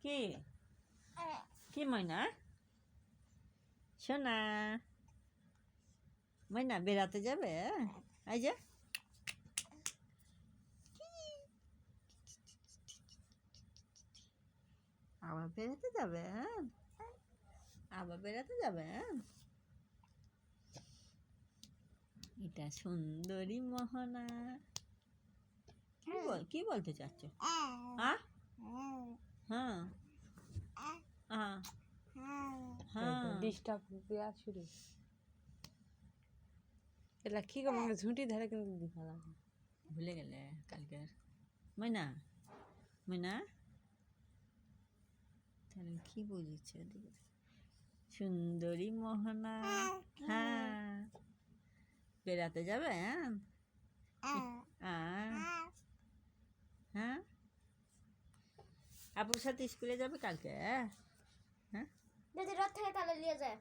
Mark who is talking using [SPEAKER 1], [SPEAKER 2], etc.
[SPEAKER 1] কি কি ময়না সোনা ময়না বেড়াতে যাবে এই যে আবার বেড়াতে যাবেন আবার বেড়াতে যাবেন এটা সুন্দরী মোহনা কি বলতে চাচ্ছ হ্যাঁ হ্যাঁ হ্যাঁ হ্যাঁ
[SPEAKER 2] ডিস্টার্ব দেওয়া শুরু এলা কি গো আমাকে ঝুঁটি ধরে কিন্তু দিখা লাগে
[SPEAKER 1] ভুলে গেলে কালকের ময়না ময়না তাহলে কি বুঝেছে ওদিকে সুন্দরী মোহনা হ্যাঁ বেড়াতে যাবেন হ্যাঁ আপুর সাথে স্কুলে যাবে কালকে হ্যাঁ
[SPEAKER 3] যদি রথ থেকে তাহলে নিয়ে যায়